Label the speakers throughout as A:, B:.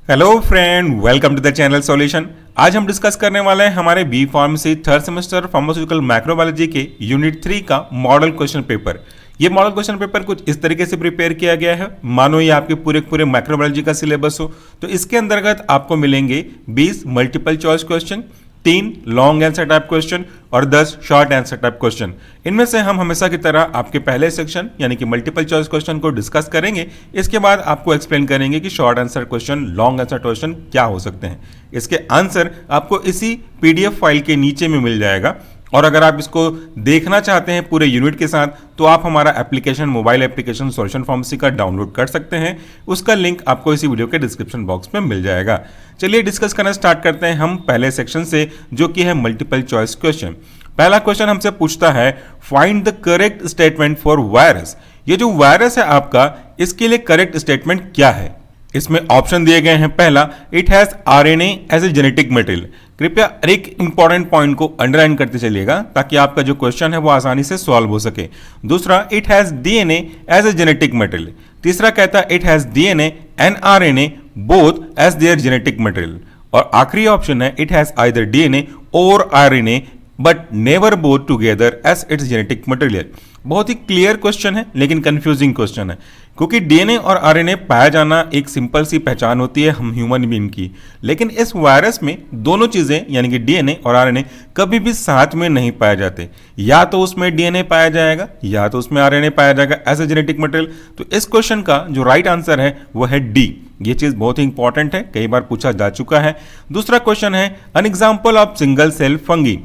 A: Hello friend, welcome to the channel solution. आज हम discuss करने वाले हैं हमारे B pharmacy third semester pharmaceutical microbiology के यूनिट 3 का मॉडल क्वेश्चन पेपर। ये मॉडल क्वेश्चन पेपर कुछ इस तरीके से प्रिपेयर किया गया है, मानो ये आपके पूरे माइक्रोबायोलॉजी का सिलेबस हो। तो इसके अंतर्गत आपको मिलेंगे 20 multiple choice question, 3 long answer type question और 10 शॉर्ट आंसर टाइप क्वेश्चन। इनमें से हम हमेशा की तरह आपके पहले सेक्शन यानी कि मल्टीपल चॉइस क्वेश्चन को डिस्कस करेंगे। इसके बाद आपको एक्सप्लेन करेंगे कि short answer question, long answer question क्या हो सकते हैं। इसके आंसर आपको इसी पीडीएफ फाइल के नीचे में मिल जाएगा। और अगर आप इसको देखना चाहते हैं पूरे यूनिट के साथ, तो आप हमारा application, mobile application solution pharmacy का डाउनलोड कर सकते हैं। उसका लिंक आपको इसी वीडियो के डिस्क्रिप्शन बॉक्स में मिल जाएगा। चलिए डिस्कस करना स्टार्ट करते हैं हम पहले सेक्शन से, जो कि है मल्टीपल चॉइस क्वेश्चन। पहला क्वेश्चन हमसे पूछता है, find the correct statement for virus. ये जो वायरस है आपका, इसके लिए करेक्ट स्टेटमेंट क्या है। इसमें ऑप्शन दिए गए हैं। पहला, it has RNA as a genetic material. कृपया एक इंपॉर्टेंट पॉइंट को अंडरलाइन करते चलिएगा ताकि आपका जो क्वेश्चन है वो आसानी से सॉल्व हो सके। दूसरा, it has DNA as a genetic material. तीसरा कहता है it has DNA and RNA both as their genetic material. और आखिरी ऑप्शन है, इट हैज आइदर डीएनए और RNA but never both together as its genetic material. बहुत ही clear question है लेकिन कंफ्यूजिंग क्वेश्चन है, क्योंकि डीएनए और आरएनए पाया जाना एक सिंपल सी पहचान होती है हम ह्यूमन बीइंग की, लेकिन इस वायरस में दोनों चीजें यानी कि डीएनए और आरएनए कभी भी साथ में नहीं पाए जाते। या तो उसमें डीएनए पाया जाएगा या तो उसमें आरएनए पाया जाएगा एज ए जेनेटिक मटेरियल। तो इस क्वेश्चन का जो राइट आंसर है वो है डी। ये चीज बहुत ही इंपॉर्टेंट है, कई बार पूछा जा चुका है। दूसरा क्वेश्चन है, an example of single cell fungi.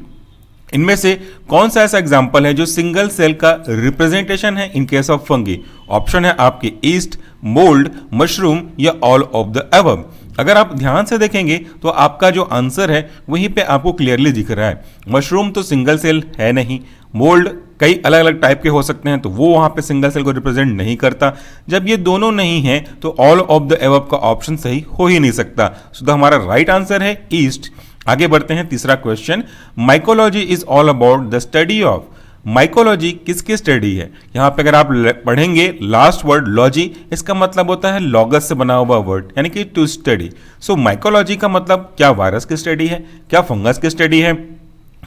A: इनमें से कौन सा ऐसा एग्जाम्पल है जो सिंगल सेल का रिप्रेजेंटेशन है in case of fungi. Option है आपके ईस्ट, मोल्ड, मशरूम या ऑल ऑफ द अबव। अगर आप ध्यान से देखेंगे तो आपका जो आंसर है वहीं पे आपको क्लियरली दिख रहा है। मशरूम तो सिंगल सेल है नहीं, मोल्ड कई अलग अलग टाइप के हो सकते हैं तो वो वहां पे सिंगल सेल को रिप्रेजेंट नहीं करता। जब ये दोनों नहीं है तो ऑल ऑफ द अबव का ऑप्शन सही हो ही नहीं सकता। तो हमारा राइट आंसर है ईस्ट। आगे बढ़ते हैं, तीसरा question, mycology is all about the study of. Mycology किसकी स्टडी है। यहां पे अगर आप पढ़ेंगे लास्ट वर्ड लॉजी, इसका मतलब होता है लॉगस से बना हुआ वर्ड यानी कि टू स्टडी। सो माइकोलॉजी का मतलब क्या वायरस की स्टडी है, क्या फंगस की स्टडी है,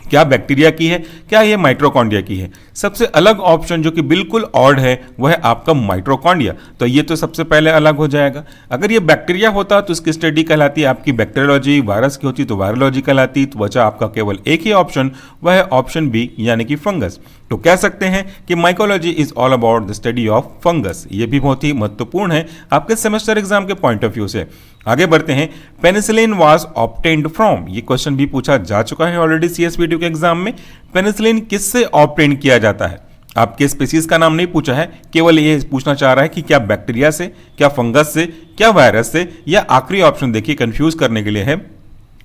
A: क्या बैक्टीरिया की है, क्या ये माइट्रोकॉन्ड्रिया की है। सबसे अलग ऑप्शन जो कि बिल्कुल ऑड है वो है आपका माइट्रोकॉन्ड्रिया। तो ये तो सबसे पहले अलग हो जाएगा। अगर ये बैक्टीरिया होता तो इसकी स्टडी कहलाती है आपकी बैक्टीरियोलॉजी, वायरस की होती तो वायरोलॉजी कहलाती। तो बचा आपका केवल एक ही ऑप्शन, वह है ऑप्शन बी यानी कि फंगस। तो कह सकते हैं कि mycology is all about the study of fungus. ये भी बहुत ही महत्वपूर्ण है आपके सेमेस्टर एग्जाम के पॉइंट ऑफ व्यू से। आगे बढ़ते हैं, पेनिसिलिन वाज ऑब्टेन्ड फ्रॉम। ये क्वेश्चन भी पूछा जा चुका है ऑलरेडी सीएसवीटी के एग्जाम में। पेनिसिलिन किससे ऑब्टेन किया जाता है। आपके स्पीसीज का नाम नहीं पूछा है, केवल ये पूछना चाह रहा है कि क्या बैक्टीरिया से, क्या फंगस से, क्या वायरस से, या आखिरी ऑप्शन देखिए कंफ्यूज करने के लिए है,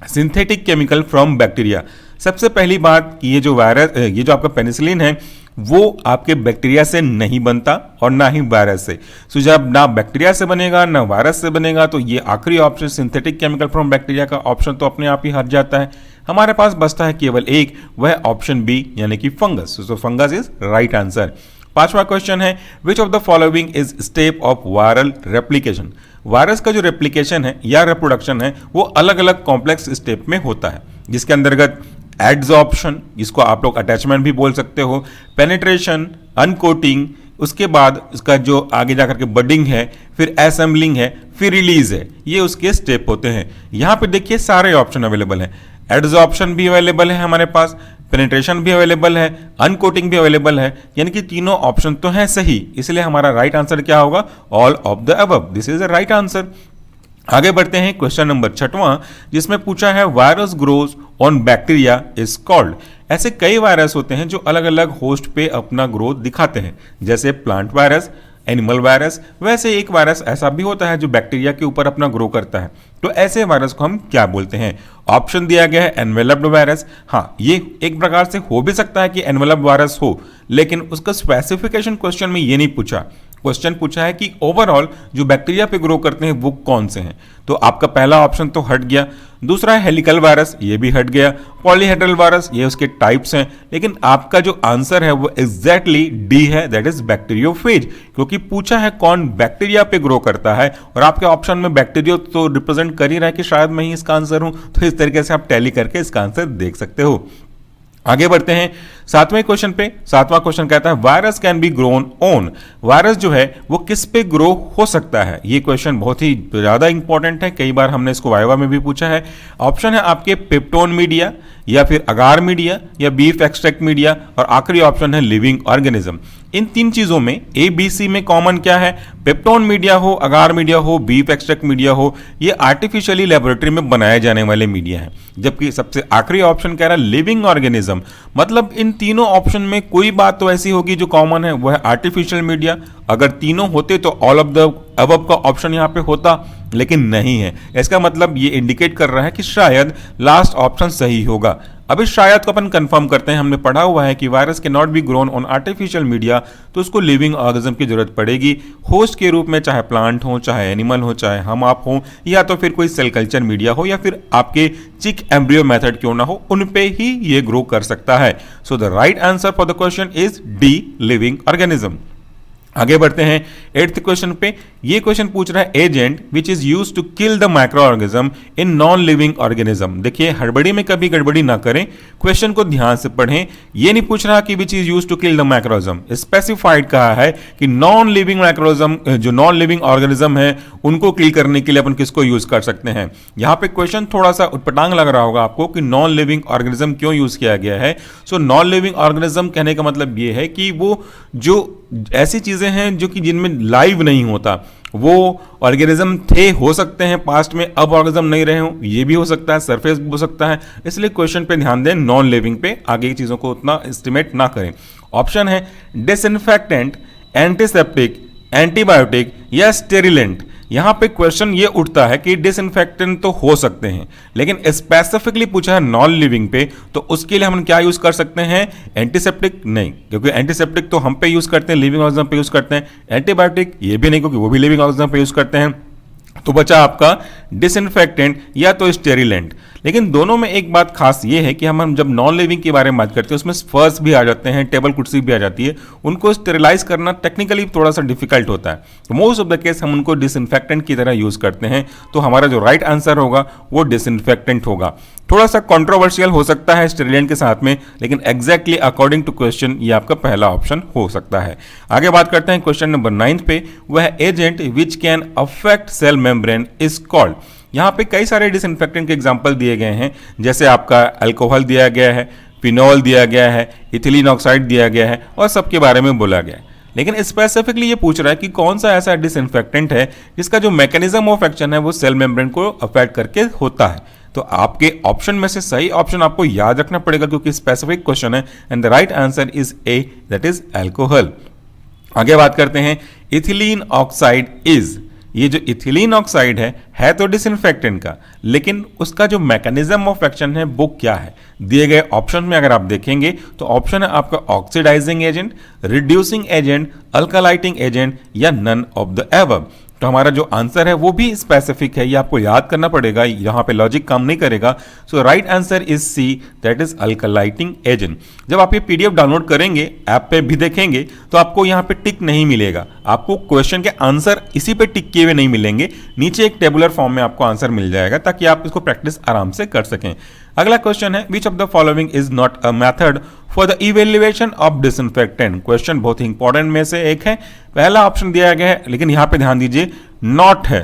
A: सिंथेटिक केमिकल फ्रॉम बैक्टीरिया। सबसे पहली बात कि ये जो आपका पेनिसिलिन है वो आपके बैक्टीरिया से नहीं बनता और ना ही वायरस से। सो जब ना बैक्टीरिया से बनेगा ना वायरस से बनेगा तो ये आखिरी option synthetic chemical from bacteria का ऑप्शन तो अपने आप ही हट जाता है। हमारे पास बचता है केवल एक, वह ऑप्शन बी यानी कि fungus. So fungus is right answer. पांचवा क्वेश्चन है, which of the following is step of viral replication. Virus का जो रेप्लिकेशन है या रिप्रोडक्शन है वो अलग अलग कॉम्प्लेक्स स्टेप में होता है, जिसके अंतर्गत एड्सॉर्प्शन, जिसको आप लोग अटैचमेंट भी बोल सकते हो, पेनिट्रेशन, अनकोटिंग, उसके बाद उसका जो आगे जाकर के बडिंग है, फिर असेंबलिंग है, फिर रिलीज है। ये उसके स्टेप होते हैं। यहां पे देखिए सारे ऑप्शन अवेलेबल हैं। एड्सॉर्प्शन भी अवेलेबल है हमारे पास, पेनिट्रेशन भी अवेलेबल है, अनकोटिंग भी अवेलेबल है, यानी कि तीनों ऑप्शन तो हैं सही। इसलिए हमारा राइट आंसर क्या होगा, all of the above. This is the right answer. आगे बढ़ते हैं, क्वेश्चन नंबर 6वां, जिसमें पूछा है, virus grows on bacteria is called. ऐसे कई वायरस होते हैं जो अलग अलग होस्ट पे अपना ग्रोथ दिखाते हैं, जैसे प्लांट वायरस, एनिमल वायरस। वैसे एक वायरस ऐसा भी होता है जो बैक्टीरिया के ऊपर अपना ग्रो करता है। तो ऐसे वायरस को हम क्या बोलते हैं। ऑप्शन दिया गया है एनवेलप्ड वायरस। हाँ, ये एक प्रकार से हो भी सकता है कि एनवेलप्ड वायरस हो, लेकिन उसका स्पेसिफिकेशन क्वेश्चन में ये नहीं पूछा। क्वेश्चन पूछा है कि ओवरऑल जो बैक्टीरिया पे ग्रो करते हैं वो कौन से हैं। तो आपका पहला ऑप्शन तो हट गया। दूसरा है हेलिकल वायरस, ये भी हट गया। पॉलीहेड्रल वायरस, ये उसके टाइप्स हैं। लेकिन आपका जो आंसर है वो एग्जैक्टली डी है, दैट इज बैक्टीरियोफेज, क्योंकि पूछा है कौन बैक्टीरिया पे ग्रो करता है और आपके ऑप्शन में बैक्टीरिया तो रिप्रेजेंट कर ही रहा है कि शायद मैं ही इसका आंसर हूं। तो इस तरीके से आप टैली करके इसका आंसर देख सकते हो। आगे बढ़ते हैं सातवें क्वेश्चन पे। सातवां क्वेश्चन कहता है virus can be grown on. Virus जो है वो किस पे ग्रो हो सकता है? ये क्वेश्चन बहुत ही ज्यादा इंपॉर्टेंट है, कई बार हमने इसको वाइवा में भी पूछा है। ऑप्शन है आपके पेप्टोन मीडिया या फिर अगार मीडिया या बीफ एक्सट्रैक्ट मीडिया और आखिरी ऑप्शन है लिविंग ऑर्गेनिज्म। इन तीन चीजों में ए बी सी में कॉमन क्या है? पेप्टोन मीडिया हो, अगार मीडिया हो, बीफ एक्सट्रैक्ट मीडिया हो, ये आर्टिफिशियली लेबोरेटरी में बनाए जाने वाले मीडिया हैं। जबकि सबसे आखिरी ऑप्शन कह रहा है लिविंग ऑर्गेनिज्म, मतलब इन तीनों ऑप्शन में कोई बात तो ऐसी होगी जो कॉमन है, वह है आर्टिफिशियल मीडिया। अगर तीनों होते तो ऑल ऑफ द अबव का ऑप्शन यहां पे होता, लेकिन नहीं है। इसका मतलब ये इंडिकेट कर रहा है कि शायद लास्ट ऑप्शन सही होगा। अब इस शायद को अपन कंफर्म करते हैं। हमने पढ़ा हुआ है कि वायरस के not be grown on artificial media, तो उसको लिविंग ऑर्गेनिज्म की जरूरत पड़ेगी होस्ट के रूप में, चाहे प्लांट हो, चाहे एनिमल हो, चाहे हम आप हो, या तो फिर कोई सेल कल्चर मीडिया हो, या फिर आपके चिक एम्ब्रियो मेथड क्यों ना हो, उन पे ही ये ग्रो कर सकता है। So the right answer for the question is D, living organism. आगे बढ़ते हैं 8th क्वेश्चन पे। ये क्वेश्चन पूछ रहा है agent which is used to kill the microorganism in non living organism. देखिए हड़बड़ी में कभी गड़बड़ी ना करें, क्वेश्चन को ध्यान से पढ़ें। ये नहीं पूछ रहा कि which is used to kill the microorganism, specified कहा है कि नॉन लिविंग माइक्रोऑर्गेनिज्म, जो नॉन लिविंग ऑर्गेनिज्म है उनको किल करने के लिए अपन किसको यूज कर सकते हैं। यहां पे क्वेश्चन थोड़ा सा उटपटांग लग रहा होगा आपको कि नॉन लिविंग ऑर्गेनिज्म क्यों यूज किया गया है। सो नॉन लिविंग ऑर्गेनिज्म कहने का मतलब ये है कि वो जो ऐसी चीजें हैं जो कि जिनमें लाइव नहीं होता, वो ऑर्गेनिज्म थे, हो सकते हैं पास्ट में, अब ऑर्गेनिज्म नहीं रहे हो, ये भी हो सकता है, सरफेस भी हो सकता है। इसलिए क्वेश्चन पे ध्यान दें, नॉन लिविंग पे, आगे की चीजों को उतना एस्टिमेट ना करें। ऑप्शन है डिसइंफेक्टेंट, एंटीसेप्टिक, एंटीबायोटिक या स्टेरिलेंट। यहां पे क्वेश्चन ये उठता है कि डिसइंफेक्टेंट तो हो सकते हैं, लेकिन स्पेसिफिकली पूछा है नॉन लिविंग पे, तो उसके लिए हम क्या यूज कर सकते हैं? एंटीसेप्टिक नहीं, क्योंकि एंटीसेप्टिक तो हम पे यूज करते हैं, लिविंग ऑर्गेनिज्म पे यूज करते हैं। एंटीबायोटिक ये भी नहीं, क्योंकि वो भी लिविंग ऑर्गेनिज्म पे यूज करते हैं। तो बचा आपका डिसइंफेक्टेंट या तो स्टेरिलेंट। लेकिन दोनों में एक बात खास ये है कि हम जब नॉन लिविंग के बारे में बात करते हैं उसमें फर्स भी आ जाते हैं, टेबल कुर्सी भी आ जाती है, उनको स्टेरिलाइज करना टेक्निकली थोड़ा सा डिफिकल्ट होता है। तो मोस्ट ऑफ द केस हम उनको डिसइंफेक्टेंट की तरह यूज करते हैं। तो हमारा जो राइट आंसर होगा वो डिसइंफेक्टेंट होगा। थोड़ा सा कंट्रोवर्शियल हो सकता है स्टेरिलेंट के साथ में, लेकिन एग्जैक्टली अकॉर्डिंग टू क्वेश्चन ये आपका पहला ऑप्शन हो सकता है। आगे बात करते हैं क्वेश्चन नंबर 9 पे। वह agent which can affect cell membrane is called. यहां पे कई सारे डिसइंफेक्टेंट के एग्जांपल दिए गए हैं, जैसे आपका अल्कोहल दिया गया है, फिनॉल दिया गया है, इथिलीन ऑक्साइड दिया गया है और सबके बारे में बोला गया है। लेकिन स्पेसिफिकली ये पूछ रहा है कि कौन सा ऐसा डिसइंफेक्टेंट है जिसका जो मैकेनिज्म ऑफ एक्शन है वो सेल मेम्ब्रेन को अफेक्ट करके होता है। तो आपके ऑप्शन में से सही ऑप्शन आपको याद रखना पड़ेगा, क्योंकि स्पेसिफिक क्वेश्चन है, and the right answer is A, that is alcohol. आगे बात करते हैं इथिलीन ऑक्साइड इज। ये जो इथिलीन ऑक्साइड है तो डिसइंफेक्टेंट का, लेकिन उसका जो मैकेनिज्म ऑफ एक्शन है वो क्या है? दिए गए ऑप्शन में अगर आप देखेंगे तो ऑप्शन है आपका oxidizing agent, reducing agent, alkylating agent या नन ऑफ द एबव। तो हमारा जो आंसर है वो भी स्पेसिफिक है, ये आपको याद करना पड़ेगा, यहाँ पे लॉजिक काम नहीं करेगा। So right answer is C, that is alkylating agent. जब आप ये पीडीएफ डाउनलोड करेंगे, ऐप पे भी देखेंगे, तो आपको यहाँ पे टिक नहीं मिलेगा, आपको क्वेश्चन के आंसर इसी पे टिक किए हुए नहीं मिलेंगे, नीचे एक टेबुलर फॉर्म में आपको आंसर मिल जाएगा, ताकि आप इसको प्रैक्टिस आराम से कर सकें। अगला क्वेश्चन है which of the following is not a method for the evaluation of disinfectant. Question बहुत ही इंपॉर्टेंट में से एक है। पहला ऑप्शन दिया गया है, लेकिन यहां पे ध्यान दीजिए नॉट है,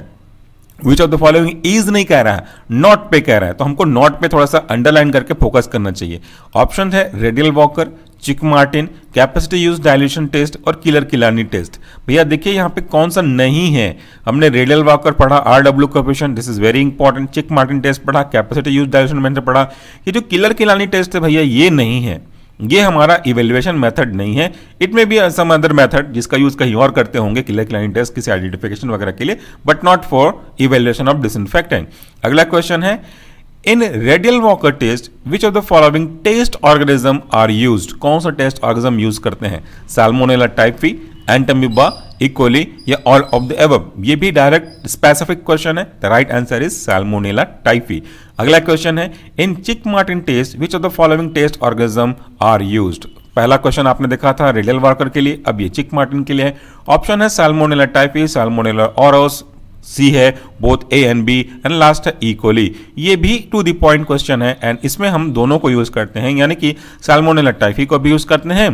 A: which of the following is नहीं कह रहा है, नॉट पे कह रहा है, तो हमको नॉट पे थोड़ा सा अंडरलाइन करके फोकस करना चाहिए। ऑप्शन है Rideal Walker, Chick Martin, capacity use dilution test और किलर किलानी टेस्ट। भैया देखिए यहाँ पे कौन सा नहीं है। हमने रेडियल वॉकर पढ़ा, RW coefficient, this is very important, Chick Martin test पढ़ा, कैपेसिटी यूज डायल्यूशन मेथड पढ़ा। ये जो किलर किलानी टेस्ट है भैया ये नहीं है, ये हमारा इवेल्युएशन मेथड नहीं है। It may be some other method जिसका यूज कहीं और करते होंगे, किलर किलानी टेस्ट किसी आइडेंटिफिकेशन वगैरह के लिए, but not for evaluation of disinfectant. अगला क्वेश्चन है in Rideal Walker test which of the following test organism are used. कौन सा टेस्ट ऑर्गेनिज्म यूज करते हैं? साल्मोनेला टाइफी, एंटमीबा, इकोली या ऑल ऑफ द एबव? ये भी डायरेक्ट स्पेसिफिक क्वेश्चन है। The right answer is Salmonella typhi. अगला question है in Chick Martin test which of the following test organism are used? पहला question आपने देखा था रेडियल वर्कर के लिए, अब ये चिक मार्टिन के लिए है। ऑप्शन है Salmonella typhi, Salmonella aureus, C है both A and B, and last है इकोली। ये भी टू द पॉइंट क्वेश्चन है एंड इसमें हम दोनों को यूज करते हैं, यानी कि सैल्मोनेला टाइफी को भी यूज करते हैं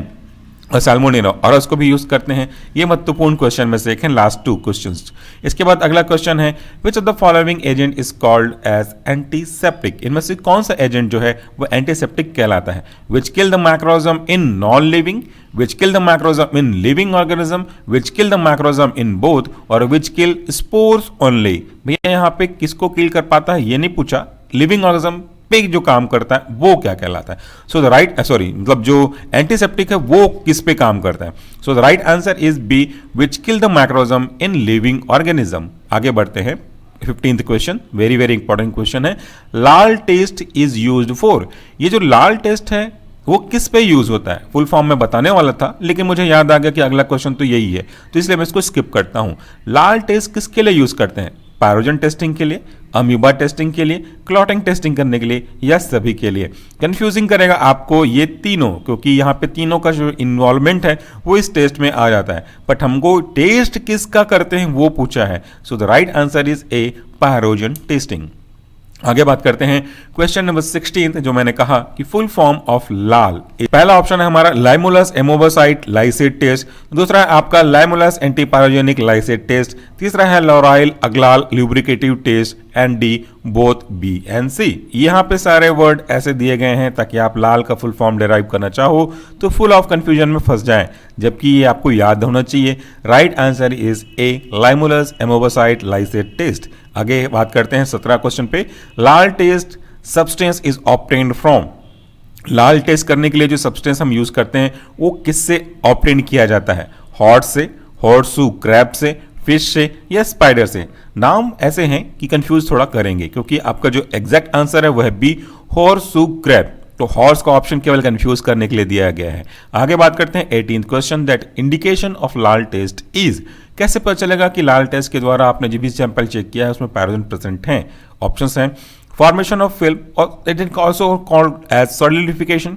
A: और सैल्मोनेला ऑरोस को भी यूज करते हैं। ये महत्वपूर्ण क्वेश्चन में से एक है, लास्ट टू क्वेश्चंस। इसके बाद अगला क्वेश्चन है which of the following agent is called as antiseptic? इनमें से कौन सा एजेंट जो है वो एंटीसेप्टिक कहलाता है? Which kill the microorganism in non living, which kill the microorganism in living organism, which kill the microorganism in both, और विच किल स्पोर्स ओनली? भैया यहाँ पे किसको किल कर पाता है ये नहीं पूछा, लिविंग ऑर्गेनिज्म पे जो काम करता है वो क्या कहलाता है? सो द राइट मतलब जो एंटीसेप्टिक है वो किस पे काम करता है? So the right answer is B which kill the microorganism in living organism. आगे बढ़ते हैं 15th question, very very important question है। लाल टेस्ट इज यूज्ड फॉर? ये जो लाल टेस्ट है वो किस पे यूज होता है? फुल फॉर्म में बताने वाला था लेकिन मुझे याद आ गया कि अगला क्वेश्चन तो यही है, तो इसलिए मैं इसको स्किप करता हूं। लाल टेस्ट किसके लिए यूज करते हैं? पैरोजन टेस्टिंग के लिए, अमीबा टेस्टिंग के लिए, क्लॉटिंग टेस्टिंग करने के लिए, या सभी के लिए? कंफ्यूजिंग करेगा आपको ये तीनों, क्योंकि यहाँ पे तीनों का जो इन्वॉल्वमेंट है वो इस टेस्ट में आ जाता है, बट हमको टेस्ट किसका करते हैं वो पूछा है। So the right answer is A, pyrogen testing. आगे बात करते हैं क्वेश्चन नंबर 16 जो मैंने कहा कि फुल फॉर्म ऑफ लाल। पहला ऑप्शन है हमारा लाइमुलस एमोबोसाइट लाइसेट टेस्ट, दूसरा है आपका लाइमुलस एंटीपायरोजेनिक लाइसेट टेस्ट, तीसरा है लॉराइल अग्लाल lubricative test, and D both B and C. यहाँ पे सारे वर्ड ऐसे दिए गए हैं ताकि आप लाल का फुल फॉर्म डिराइव करना चाहो तो फुल ऑफ कंफ्यूजन में फंस जाएं, जबकि ये आपको याद होना चाहिए। Right answer is A, Limulus amebocyte lysate test. आगे बात करते हैं 17 क्वेश्चन पे। LAL test substance is obtained from? LAL test करने के लिए जो सब्सटेंस हम यूज करते हैं वो किससे ऑब्टेन किया जाता है? हॉर्स से, हॉर्सू क्रैब से, फिश से, या स्पाइडर से? नाम ऐसे हैं कि कंफ्यूज थोड़ा करेंगे, क्योंकि आपका जो एग्जैक्ट आंसर है वो है बी, हॉर्सू क्रैब। तो हॉर्स का ऑप्शन केवल कंफ्यूज करने के लिए दिया गया है। आगे बात करते हैं 18th question, that indication of लाल टेस्ट इज? कैसे पता चलेगा कि लाल टेस्ट के द्वारा आपने जो भी सैंपल चेक किया है उसमें पैरोजन प्रेजेंट हैं? ऑप्शंस हैं फॉर्मेशन ऑफ फिल्म, और it is also called as solidification,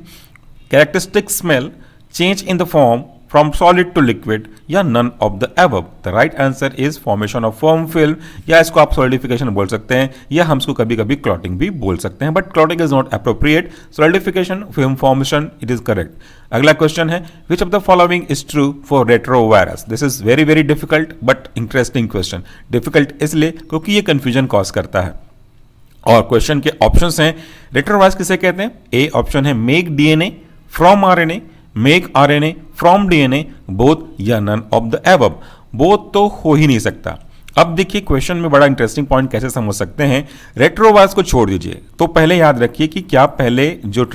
A: characteristic smell, change in the form from solid to liquid, या none of the above? The right answer is formation of firm film, या इसको आप solidification बोल सकते हैं, या हम इसको कभी कभी क्लॉटिंग भी बोल सकते हैं, but clotting is not appropriate. Solidification, film formation, it is correct. अगला क्वेश्चन है which of the following is true for retrovirus? This is very very difficult but interesting question. Difficult इसलिए क्योंकि ये कंफ्यूजन कॉज करता है। और question के options हैं, रेट्रोवायरस किसे कहते हैं? ए ऑप्शन है make DNA from RNA, make RNA from DNA, both या none of the above? Both तो हो ही नहीं सकता। अब देखिए क्वेश्चन में बड़ा इंटरेस्टिंग पॉइंट कैसे समझ सकते हैं। रेट्रोवायरस को छोड़ दीजिए, तो पहले याद रखिए कि क्या पहले जो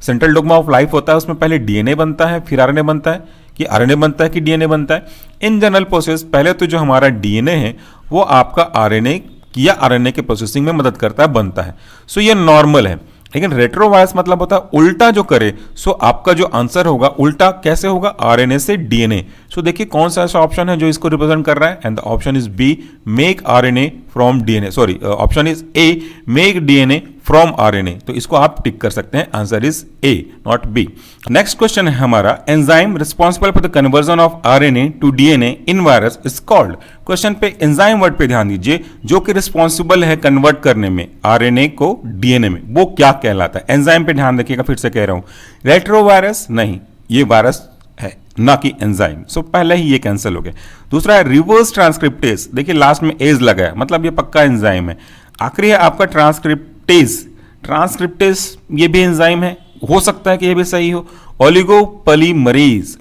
A: सेंट्रल डोग्मा ऑफ लाइफ होता है उसमें पहले डीएनए बनता है फिर आरएनए बनता है, कि आरएनए बनता है कि डीएनए बनता है? इन जनरल प्रोसेस पहले तो जो हमारा डीएनए है वो आपका आरएनए या आरएनए के प्रोसेसिंग में मदद करता है, बनता है। सो ये नॉर्मल है। लेकिन रेट्रोवायरस मतलब होता है उल्टा जो करे, सो आपका जो आंसर होगा उल्टा कैसे होगा? आरएनए से डीएनए। सो देखिए कौन सा ऐसा ऑप्शन है जो इसको रिप्रेजेंट कर रहा है, and the option is B, make RNA from DNA, sorry option is A, make DNA from RNA. तो इसको आप टिक कर सकते हैं, answer is A not B. Next question है हमारा, enzyme responsible for the conversion of RNA to DNA in virus is called? Question पे enzyme word पे ध्यान दीजिए, जो कि रिस्पॉन्सिबल है कन्वर्ट करने में आरएनए को डीएनए में, वो क्या कहलाता है? एंजाइम पे ध्यान रखिएगा, फिर से कह रहा हूं, रेट्रोवायरस नहीं, ये वायरस है ना कि एंजाइम। सो पहले ही ये कैंसिल हो गया। दूसरा है रिवर्स ट्रांसक्रिप्टेज, देखिए लास्ट में एज लगा है, मतलब ये पक्का एंजाइम है। आखिरी है आपका ट्रांसक्रिप्टेज, ट्रांसक्रिप्टेज ये भी एंजाइम है, हो सकता है कि ये भी सही हो। ओलिगोपॉलीमरेज,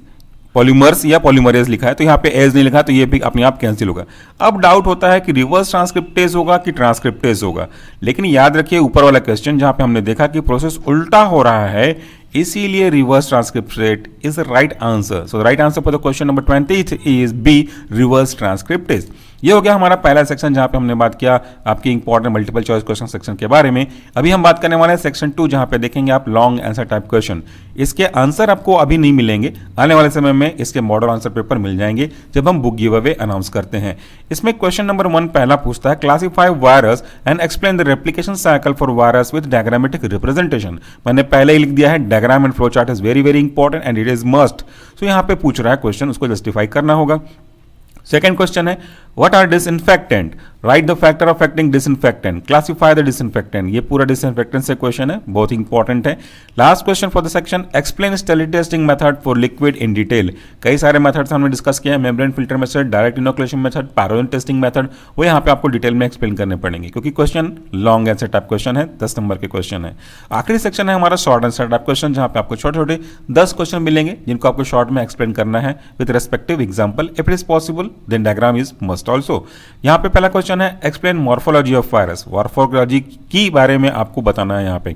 A: पॉलीमर्स या पॉलीमरेज लिखा है तो यहाँ पे एज नहीं लिखा, तो ये भी अपने आप कैंसिल होगा। अब डाउट होता है कि रिवर्स ट्रांसक्रिप्टेज होगा कि ट्रांसक्रिप्टेज होगा, लेकिन याद रखिए ऊपर वाला क्वेश्चन जहां पे हमने देखा कि प्रोसेस उल्टा हो रहा है, इसीलिए reverse transcriptase is the right answer. So the right answer for the question number 20 is B, reverse transcriptase. ये हो गया हमारा पहला सेक्शन जहां पे हमने बात किया आपकी important multiple choice question section के बारे में। अभी हम बात करने वाले हैं सेक्शन 2 जहां पे देखेंगे आप लॉन्ग आंसर टाइप क्वेश्चन। इसके आंसर आपको अभी नहीं मिलेंगे, आने वाले समय में इसके मॉडल आंसर पेपर मिल जाएंगे जब हम बुक गिव अवे अनाउंस करते हैं। इसमें क्वेश्चन नंबर 1 पहला पूछता है classify virus and explain the replication cycle for virus with diagrammatic representation. मैंने पहले ही लिख दिया है diagram and flow chart is very very important and it is must. सो यहाँ पे पूछ रहा है क्वेश्चन, उसको जस्टिफाई करना होगा। सेकेंड क्वेश्चन है what are disinfectant, write the factor of acting disinfectant, classify the disinfectant. ये पूरा डिसइंफेक्टेंट से क्वेश्चन है, बहुत इंपॉर्टेंट है। Last question for the section explain sterility testing method for liquid in detail. कई सारे मेथड्स हमने डिस्कस किया है, membrane filter method, direct inoculation method, pyrogen testing method, वो यहाँ पे आपको डिटेल में एक्सप्लेन करने पड़ेंगे क्योंकि question long answer type question है, 10 नंबर के क्वेश्चन है। आखिरी सेक्शन है हमारा शॉर्ट आंसर टाइप क्वेश्चन जहाँ पे आपको छोटे छोटे 10 क्वेश्चन मिलेंगे जिनको आपको शॉर्ट में एक्सप्लेन करना है with respective example. If it is possible then diagram is must also. यहाँ पे पहला क्वेश्चन है explain morphology of virus, morphology की बारे में आपको बताना है यहाँ पे।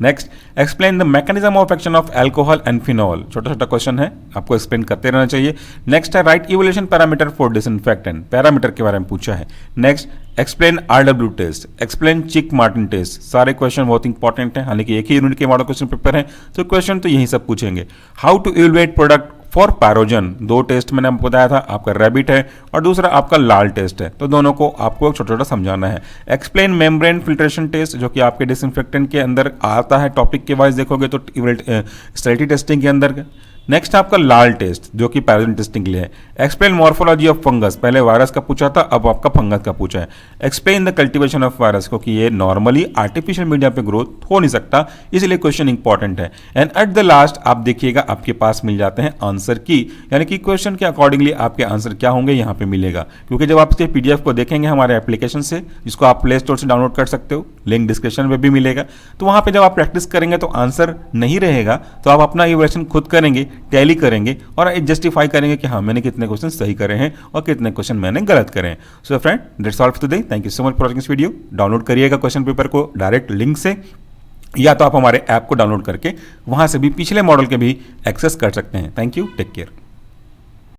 A: Next explain the mechanism of action of alcohol and phenol, छोटा छोटा क्वेश्चन है, आपको एक्सप्लेन करते रहना चाहिए। नेक्स्ट है write evolution parameter for disinfectant, parameter के बारे में पूछा है। Next explain RW test, explain Chick Martin test. सारे क्वेश्चन बहुत इंपॉर्टेंट हैं, हालांकि एक ही यूनिट के मॉडल क्वेश्चन पेपर है तो क्वेश्चन तो यही सब पूछेंगे। How to evaluate product for pyrogen, 2 test मैंने आपको बताया था, आपका रैबिट है और दूसरा आपका लाल टेस्ट है, तो दोनों को आपको छोटा छोटा समझाना है। एक्सप्लेन मेम्ब्रेन फिल्ट्रेशन टेस्ट जो कि आपके डिसइंफेक्टेंट के अंदर आता है, टॉपिक के वाइज देखोगे तो स्टेरिलिटी टेस्टिंग के अंदर। नेक्स्ट आपका लाल टेस्ट जो कि पैरोजन टेस्टिंग के लिए है। एक्सप्लेन मॉर्फोलॉजी ऑफ फंगस, पहले वायरस का पूछा था, अब आपका फंगस का पूछा है। Explain the cultivation of virus, क्योंकि ये नॉर्मली आर्टिफिशियल मीडिया पे ग्रोथ हो नहीं सकता, इसलिए क्वेश्चन इंपॉर्टेंट है। एंड एट द लास्ट आप देखिएगा आपके पास मिल जाते हैं आंसर की, यानी कि क्वेश्चन के अकॉर्डिंगली आपके आंसर क्या होंगे यहाँ पे मिलेगा। क्योंकि जब आप इसके PDF को देखेंगे हमारे एप्लीकेशन से, जिसको आप प्ले स्टोर से डाउनलोड कर सकते हो, लिंक डिस्क्रिप्शन में भी मिलेगा, तो वहाँ पे जब आप प्रैक्टिस करेंगे तो आंसर नहीं रहेगा, तो आप अपना इवैल्यूएशन खुद करेंगे, टैली करेंगे और जस्टिफाई करेंगे कि हाँ मैंने कितने क्वेश्चन सही करे हैं और कितने क्वेश्चन मैंने गलत करे हैं। So friend that's all for today, thank you so much for watching this video. Download करिएगा क्वेश्चन पेपर को डायरेक्ट लिंक से, या तो आप हमारे ऐप को डाउनलोड करके वहां से भी पिछले मॉडल के भी एक्सेस कर सकते हैं। Thank you, take care.